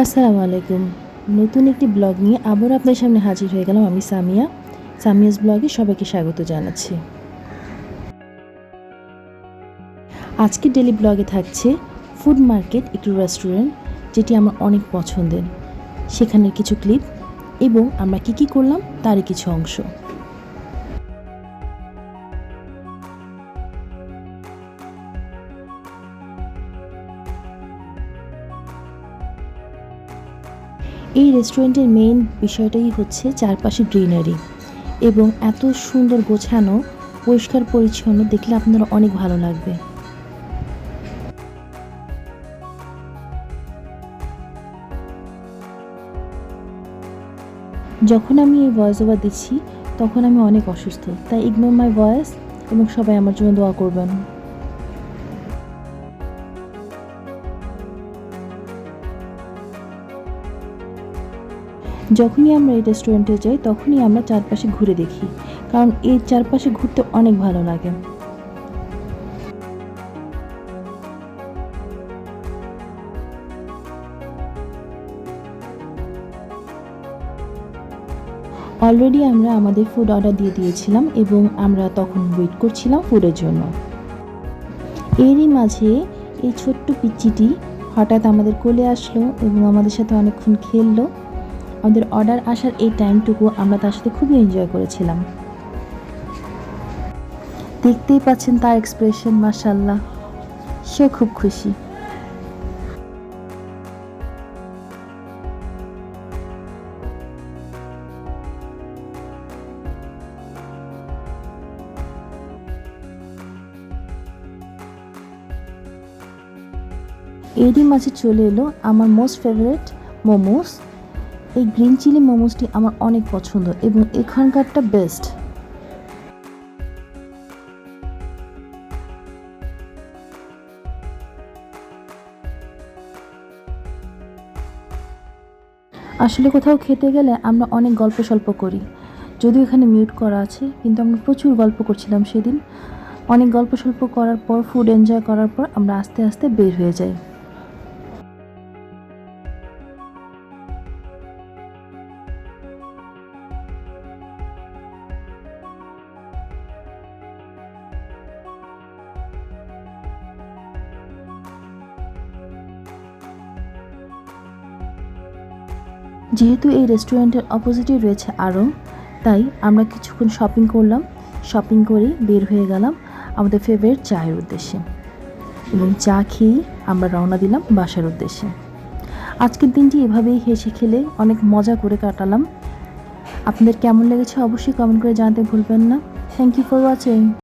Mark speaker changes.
Speaker 1: আসসালামু আলাইকুম। নতুন একটি ব্লগ নিয়ে আবারও আপনার সামনে হাজির হয়ে গেলাম আমি সামিয়া। সামিয়াস ব্লগে সবাইকে স্বাগত জানাচ্ছি। আজকের ডেইলি ব্লগে থাকছে ফুড মার্কেট, একটি রেস্টুরেন্ট যেটি আমার অনেক পছন্দের। সেখানের কিছু ক্লিপ এবং আমরা কী করলাম তারই কিছু অংশ। এই রেস্টুরেন্টের মেইন বিষয়টাই হচ্ছে চারপাশে গ্রিনারি এবং এত সুন্দর গোছানো, পরিষ্কার পরিচ্ছন্ন, দেখলে আপনারা অনেক ভালো লাগবে। যখন আমি এই ভয়েস ওভার দিচ্ছি তখন আমি অনেক অসুস্থ, তাই ইগনোর মাই ভয়েস এবং সবাই আমার জন্য দোয়া করবেন। যখনই আমরা এই রেস্টুরেন্টে যাই তখনই আমরা চারপাশে ঘুরে দেখি, কারণ এই চারপাশে ঘুরতে অনেক ভালো লাগে। অলরেডি আমরা আমাদের ফুড অর্ডার দিয়ে দিয়েছিলাম এবং আমরা তখন ওয়েট করছিলাম ফুডের জন্য। এরই মাঝে এই ছোট্ট পিচ্চিটি হঠাৎ আমাদের কোলে আসলো এবং আমাদের সাথে অনেকক্ষণ খেললো। আমাদের অর্ডার আসার এই টাইমটুকু আমরা তার সাথে খুবই এনজয় করেছিলাম। দেখতেই পাচ্ছেন তার এক্সপ্রেশন, মাশাআল্লাহ, সে খুব খুশি। এরই মাঝে চলে এলো আমার মোস্ট ফেভারিট মোমোস। এই গ্রিন চিলি মোমোসটি আমার অনেক পছন্দ এবং এখানকারটা বেস্ট। আসলে কোথাও খেতে গেলে আমরা অনেক গল্প সল্প করি, যদিও এখানে মিউট করা আছে, কিন্তু আমরা প্রচুর গল্প করছিলাম সেদিন। অনেক গল্প সল্প করার পর, ফুড এনজয় করার পর আমরা আস্তে আস্তে বের হয়ে যাই। যেহেতু এই রেস্টুরেন্টের অপোজিটে রয়েছে আরও, তাই আমরা কিছুক্ষণ শপিং করলাম। শপিং করে বের হয়ে গেলাম আমাদের ফেভারিট চায়ের উদ্দেশ্যে এবং চা খেয়েই আমরা রওনা দিলাম বাসার উদ্দেশ্যে। আজকের দিনটি এভাবেই হেসে খেলে অনেক মজা করে কাটালাম। আপনাদের কেমন লেগেছে অবশ্যই কমেন্ট করে জানাতে ভুলবেন না। Thank you for watching.